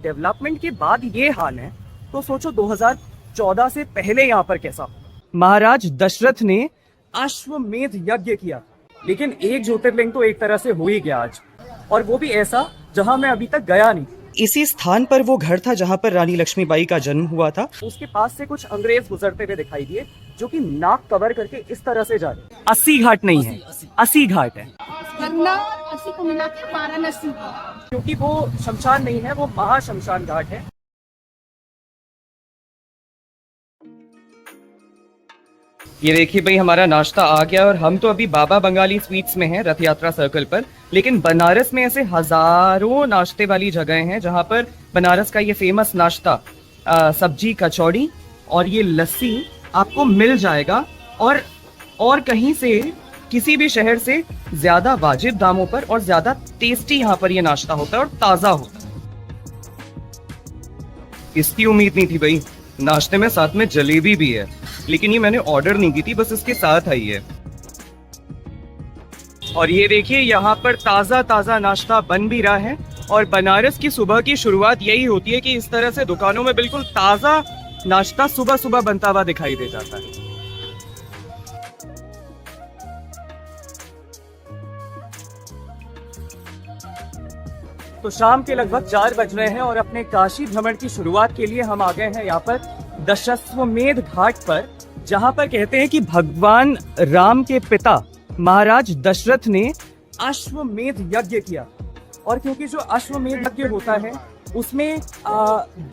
Development के बाद ये हाल है तो सोचो 2014 से पहले यहाँ पर कैसा। महाराज दशरथ ने अश्वमेध यज्ञ किया, लेकिन एक ज्योतिर्लिंग तो एक तरह से हो ही गया आज, और वो भी ऐसा जहां मैं अभी तक गया नहीं। इसी स्थान पर वो घर था जहां पर रानी लक्ष्मीबाई का जन्म हुआ था। उसके पास से कुछ अंग्रेज गुजरते हुए दिखाई दिए जो कि नाक कवर करके इस तरह से जा रहे। 80 घाट नहीं है, 80 घाट है, 80 को मिला के 12 क्योंकि वो शमशान नहीं है, वो महाशमशान घाट है। ये देखिए भाई, हमारा नाश्ता आ गया और हम तो अभी बाबा बंगाली स्वीट्स में हैं, रथ यात्रा सर्कल पर। लेकिन बनारस में ऐसे हजारों नाश्ते वाली जगह हैं जहां पर बनारस का ये फेमस नाश्ता सब्जी कचौड़ी और ये लस्सी आपको मिल जाएगा, और कहीं से किसी भी शहर से ज्यादा वाजिब दामों पर और ज्यादा टेस्टी यहाँ पर ये नाश्ता होता है और ताजा होता है। इसकी उम्मीद नहीं थी भाई, नाश्ते में साथ में जलेबी भी है, लेकिन ये मैंने ऑर्डर नहीं की थी, बस इसके साथ आई है। और ये देखिए यहाँ पर ताजा ताजा नाश्ता बन भी रहा है। और बनारस की सुबह की शुरुआत यही होती है कि इस तरह से दुकानों में बिल्कुल ताजा नाश्ता सुबह सुबह बनता हुआ दिखाई दे जाता है। तो शाम के लगभग 4 बज रहे हैं और अपने काशी भ्रमण की शुरुआत के लिए हम आ गए हैं यहाँ पर दशाश्वमेध घाट पर, जहां पर कहते हैं कि भगवान राम के पिता महाराज दशरथ ने अश्वमेध यज्ञ किया। और क्योंकि जो अश्वमेध यज्ञ होता है उसमें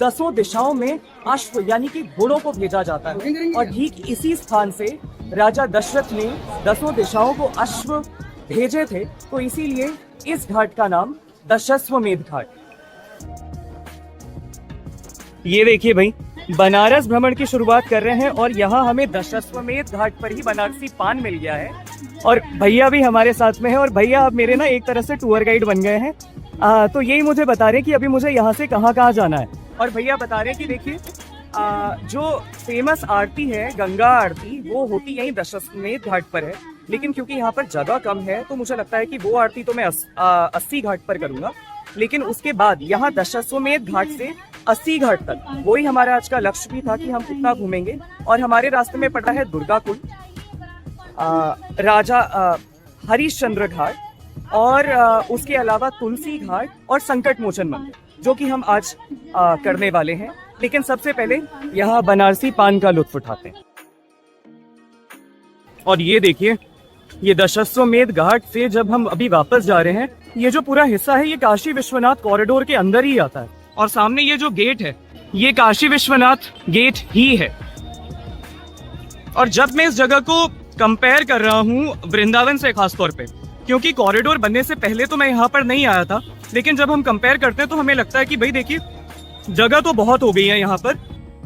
10 दिशाओं में अश्व यानी कि घोड़ों को भेजा जाता है, और ठीक इसी स्थान से राजा दशरथ ने 10 दिशाओं को अश्व भेजे थे, तो इसीलिए इस घाट का नाम दशाश्वमेध घाट। ये देखिए भाई, बनारस भ्रमण की शुरुआत कर रहे हैं और यहाँ हमें दशाश्वमेध घाट पर ही बनारसी पान मिल गया है, और भैया भी हमारे साथ में है। और भैया अब मेरे ना एक तरह से टूर गाइड बन गए हैं। तो यही मुझे बता रहे कि अभी मुझे यहाँ से कहाँ कहाँ जाना है। और भैया बता रहे कि देखिए जो फेमस आरती है गंगा आरती, वो होती यही दशाश्वमेध घाट पर है, लेकिन क्योंकि यहाँ पर जगह कम है तो मुझे लगता है कि वो आरती तो मैं 80 घाट पर करूंगा। लेकिन उसके बाद यहाँ दशाश्वमेध घाट से 80 घाट तक, वही हमारा आज का लक्ष्य भी था कि हम कितना घूमेंगे। और हमारे रास्ते में पड़ा है दुर्गा कुंड, राजा हरिश्चंद्र घाट, और उसके अलावा तुलसी घाट और संकट मोचन मंदिर, जो कि हम आज करने वाले हैं। लेकिन सबसे पहले यहाँ बनारसी पान का लुत्फ उठाते हैं। और ये देखिए, ये दशाश्वमेध घाट से जब हम अभी वापस जा रहे हैं, ये जो पूरा हिस्सा है ये काशी विश्वनाथ कॉरिडोर के अंदर ही आता है, और सामने ये जो गेट है ये काशी विश्वनाथ गेट ही है। और जब मैं इस जगह को कंपेयर कर रहा हूँ वृंदावन से, खास तौर पे क्योंकि कॉरिडोर बनने से पहले तो मैं यहाँ पर नहीं आया था, लेकिन जब हम कंपेयर करते हैं तो हमें लगता है कि भाई देखिए जगह तो बहुत हो गई है यहाँ पर।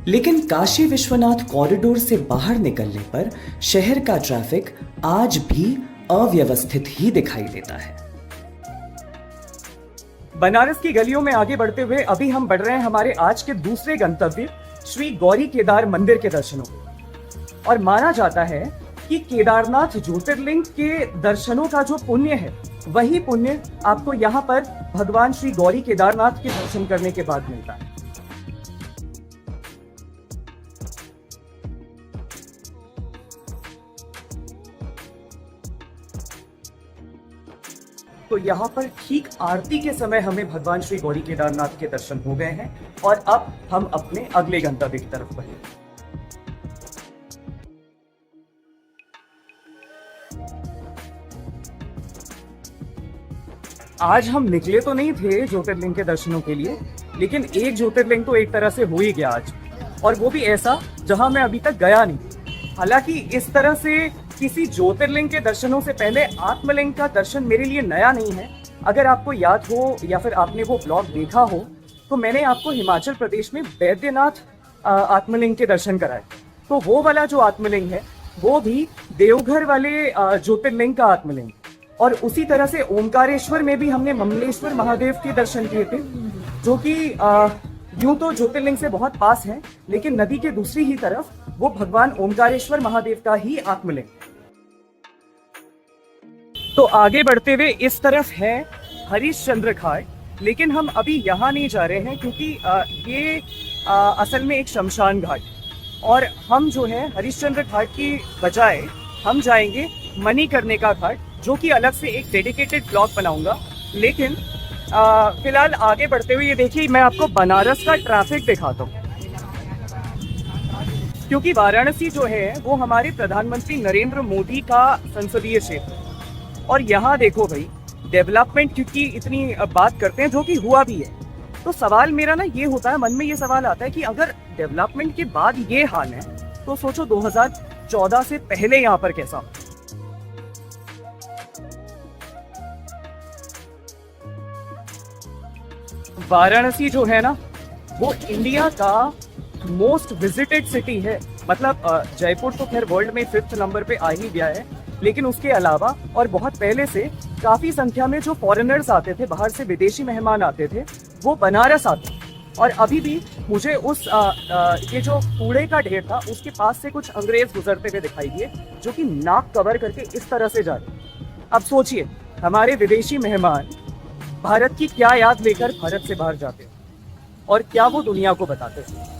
लेकिन काशी विश्वनाथ कॉरिडोर से बाहर निकलने पर शहर का ट्रैफिक आज भी अव्यवस्थित ही दिखाई देता है। बनारस की गलियों में आगे बढ़ते हुए अभी हम बढ़ रहे हैं हमारे आज के दूसरे गंतव्य श्री गौरी केदार मंदिर के दर्शनों को। और माना जाता है कि केदारनाथ ज्योतिर्लिंग के दर्शनों का जो पुण्य है, वही पुण्य आपको यहाँ पर भगवान श्री गौरी केदारनाथ के दर्शन करने के बाद मिलता है। तो यहाँ पर ठीक आरती के समय हमें भगवान श्री गौरी केदारनाथ के दर्शन हो गए हैं, और अब हम अपने अगले गंतव्य की तरफ बढ़े। आज हम निकले तो नहीं थे ज्योतिर्लिंग के दर्शनों के लिए, लेकिन एक ज्योतिर्लिंग तो एक तरह से हो ही गया आज, और वो भी ऐसा जहां मैं अभी तक गया नहीं। हालांकि इस तरह से किसी ज्योतिर्लिंग के दर्शनों से पहले आत्मलिंग का दर्शन मेरे लिए नया नहीं है। अगर आपको याद हो या फिर आपने वो ब्लॉग देखा हो, तो मैंने आपको हिमाचल प्रदेश में वैद्यनाथ आत्मलिंग के दर्शन कराए। तो वो वाला जो आत्मलिंग है वो भी देवघर वाले ज्योतिर्लिंग का आत्मलिंग, और उसी तरह से ओमकारेश्वर में भी हमने ममलेश्वर महादेव के दर्शन किए थे, जो कि यूं तो ज्योतिर्लिंग से बहुत पास है, लेकिन नदी के दूसरी ही तरफ वो भगवान ओमकारेश्वर महादेव का ही आत्मलिंग। तो आगे बढ़ते हुए इस तरफ है हरिश्चंद्र घाट, लेकिन हम अभी यहाँ नहीं जा रहे हैं क्योंकि ये असल में एक शमशान घाट, और हम जो है हरिश्चंद्र घाट की बजाय हम जाएंगे मणिकर्णिका घाट, जो कि अलग से एक डेडिकेटेड ब्लॉग बनाऊंगा। लेकिन फिलहाल आगे बढ़ते हुए ये देखिए, मैं आपको बनारस का ट्रैफिक दिखाता हूँ, क्योंकि वाराणसी जो है वो हमारे प्रधानमंत्री नरेंद्र मोदी का संसदीय क्षेत्र है। और यहाँ देखो भाई, डेवलपमेंट क्योंकि इतनी बात करते हैं, जो कि हुआ भी है, तो सवाल मेरा ना ये होता है, मन में ये सवाल आता है कि अगर डेवलपमेंट के बाद ये हाल है तो सोचो 2014 से पहले यहाँ पर कैसा। वाराणसी जो है ना वो इंडिया का मोस्ट विजिटेड सिटी है। मतलब जयपुर तो खैर वर्ल्ड में 5th नंबर पे आ ही गया है, लेकिन उसके अलावा और बहुत पहले से काफी संख्या में जो फॉरेनर्स आते थे, बाहर से विदेशी मेहमान आते थे, वो बनारस आते। और अभी भी मुझे उस ये जो कूड़े का ढेर था उसके पास से कुछ अंग्रेज गुजरते हुए दिखाई दिए, जो कि नाक कवर करके इस तरह से जा रहे। अब सोचिए, हमारे विदेशी मेहमान भारत की क्या याद लेकर भारत से बाहर जाते हैं और क्या वो दुनिया को बताते हैं।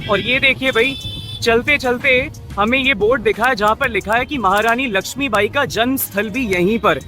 और ये देखिए भाई, चलते चलते हमें ये बोर्ड दिखा है जहां पर लिखा है कि महारानी लक्ष्मीबाई का जन्म स्थल भी यहीं पर।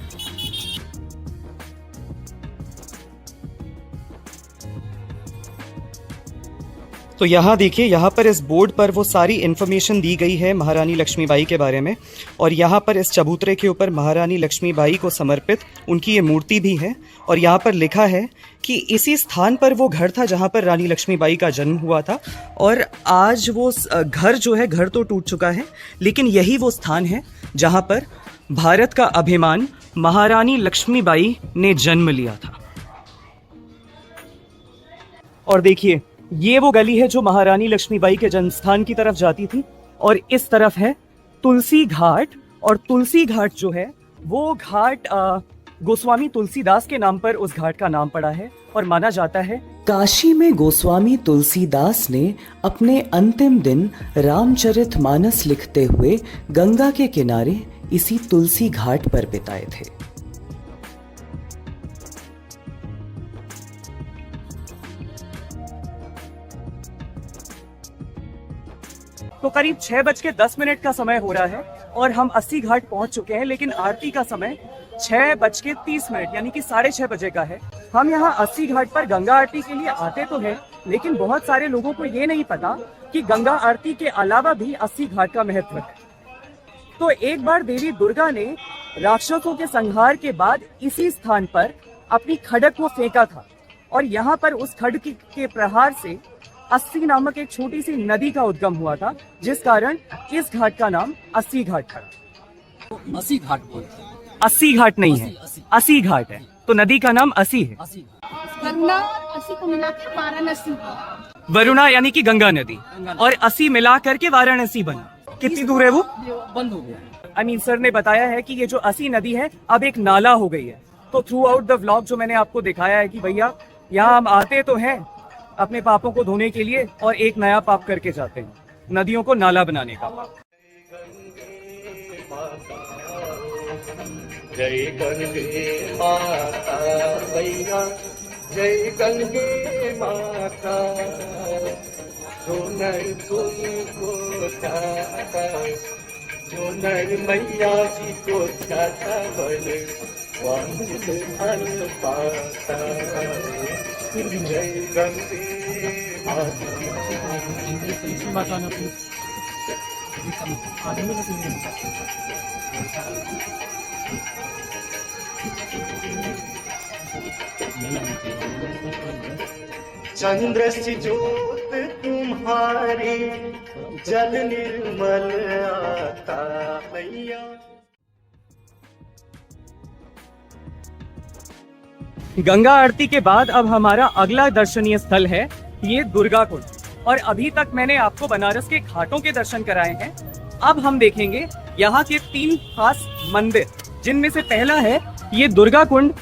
तो यहाँ देखिए, यहाँ पर इस बोर्ड पर वो सारी इन्फॉर्मेशन दी गई है महारानी लक्ष्मीबाई के बारे में, और यहाँ पर इस चबूतरे के ऊपर महारानी लक्ष्मीबाई को समर्पित उनकी ये मूर्ति भी है। और यहाँ पर लिखा है कि इसी स्थान पर वो घर था जहाँ पर रानी लक्ष्मीबाई का जन्म हुआ था, और आज वो घर जो है, घर तो टूट चुका है, लेकिन यही वो स्थान है जहाँ पर भारत का अभिमान महारानी लक्ष्मीबाई ने जन्म लिया था। और देखिए, ये वो गली है जो महारानी लक्ष्मीबाई के जन्म स्थान की तरफ जाती थी, और इस तरफ है तुलसी घाट। और तुलसी घाट जो है वो घाट गोस्वामी तुलसीदास के नाम पर उस घाट का नाम पड़ा है, और माना जाता है काशी में गोस्वामी तुलसीदास ने अपने अंतिम दिन रामचरितमानस लिखते हुए गंगा के किनारे इसी तुलसी घाट पर बिताए थे। तो करीब 6:10 का समय हो रहा है और हम 80 घाट पहुंच चुके हैं, लेकिन आरती का समय 6:30 यानी कि 6:30 बजे का है। हम यहाँ 80 घाट पर गंगा आरती के लिए आते तो हैं, लेकिन बहुत सारे लोगों को ये नहीं पता कि गंगा आरती के अलावा भी 80 घाट का महत्व है। तो एक बार देवी दुर्गा ने राक्षसों के संहार के बाद इसी स्थान पर अपनी खड्ग को फेंका था, और यहाँ पर उस खड्ग के प्रहार से 80 नामक एक छोटी सी नदी का उद्गम हुआ था, जिस कारण इस घाट का नाम 80 घाट था। 80 घाट बोलते हैं। 80 घाट नहीं है, 80 घाट है, तो नदी का नाम 80 है। 80 गंगा और 80 को मिला के वाराणसी। वरुणा यानी कि गंगा नदी, और 80 मिला करके वाराणसी बना। कितनी दूर है वो? बंद हो गया। अमीन सर ने बताया है कि ये जो 80 नदी है अब एक नाला हो गई है। तो थ्रू आउट द व्लॉग जो मैंने आपको दिखाया है कि भैया यहाँ हम आते तो हैं अपने पापों को धोने के लिए, और एक नया पाप करके जाते हैं, नदियों को नाला बनाने का। जय गंगे माता मैया, जय गंगे माता, जो नर तुमको चाहता, जो नर मैया जी को चाहता, बल वांछित फल पाता। जय गंगे माता। चंद्र सी ज्योत तुम्हारी, जल निर्मल आता मैया। गंगा आरती के बाद अब हमारा अगला दर्शनीय स्थल है ये दुर्गा कुंड, और अभी तक मैंने आपको बनारस के घाटों के दर्शन कराए हैं। अब हम देखेंगे यहाँ के 3 खास मंदिर, जिनमें से पहला है ये दुर्गा कुंड।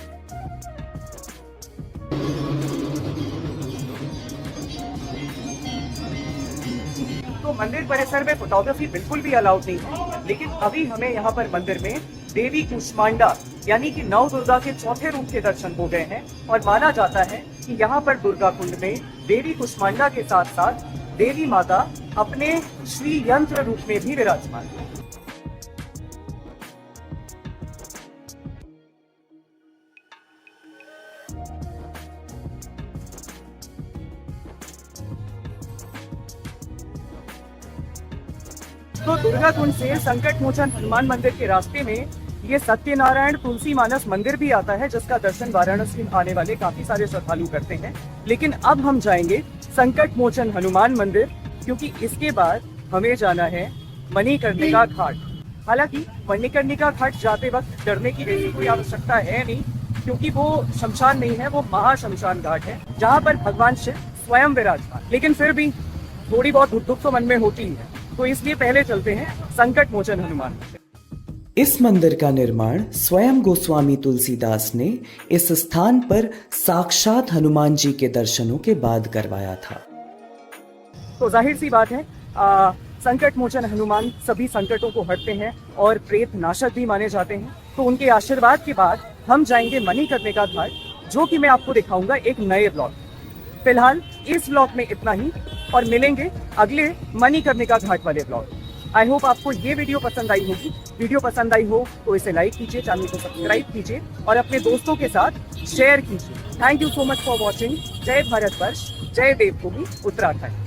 तो मंदिर परिसर में फोटोग्राफी बिल्कुल भी अलाउड नहीं है, लेकिन अभी हमें यहाँ पर मंदिर में देवी कुष्मांडा यानी कि नव दुर्गा के चौथे रूप के दर्शन हो गए हैं और माना जाता है कि यहाँ पर दुर्गा कुंड में देवी कुष्मांडा के साथ साथ देवी माता अपने श्री यंत्र रूप में भी विराजमान है। तो दुर्गा कुंड से संकट मोचन हनुमान मंदिर के रास्ते में ये सत्यनारायण तुलसी मानस मंदिर भी आता है, जिसका दर्शन वाराणसी में आने वाले काफी सारे श्रद्धालु करते हैं। लेकिन अब हम जाएंगे संकट मोचन हनुमान मंदिर, क्योंकि इसके बाद हमें जाना है मणिकर्णिका घाट। हालांकि मणिकर्णिका घाट जाते वक्त डरने की ऐसी कोई आवश्यकता है नहीं, क्योंकि वो शमशान नहीं है, वो महाशमशान घाट है जहाँ पर भगवान शिव स्वयं विराजमान। लेकिन फिर भी थोड़ी बहुत धुक तो मन में होती है, तो इसलिए पहले चलते हैं संकट मोचन हनुमान। इस मंदिर का निर्माण स्वयं गोस्वामी तुलसीदास ने इस स्थान पर साक्षात हनुमान जी के दर्शनों के बाद करवाया था। तो जाहिर सी बात है, संकट मोचन हनुमान सभी संकटों को हरते हैं और प्रेत नाशक भी माने जाते हैं। तो उनके आशीर्वाद के बाद हम जाएंगे मणिकर्णिका घाट, जो कि मैं आपको दिखाऊंगा एक नए ब्लॉग। फिलहाल इस ब्लॉग में इतना ही और मिलेंगे अगले मणिकर्णिका घाट वाले ब्लॉग। आई होप आपको ये वीडियो पसंद आई होगी। वीडियो पसंद आई हो तो इसे लाइक कीजिए, चैनल को सब्सक्राइब कीजिए और अपने दोस्तों के साथ शेयर कीजिए। Thank you so much for watching. जय भारत वर्ष, जय देवभूमि उत्तराखंड।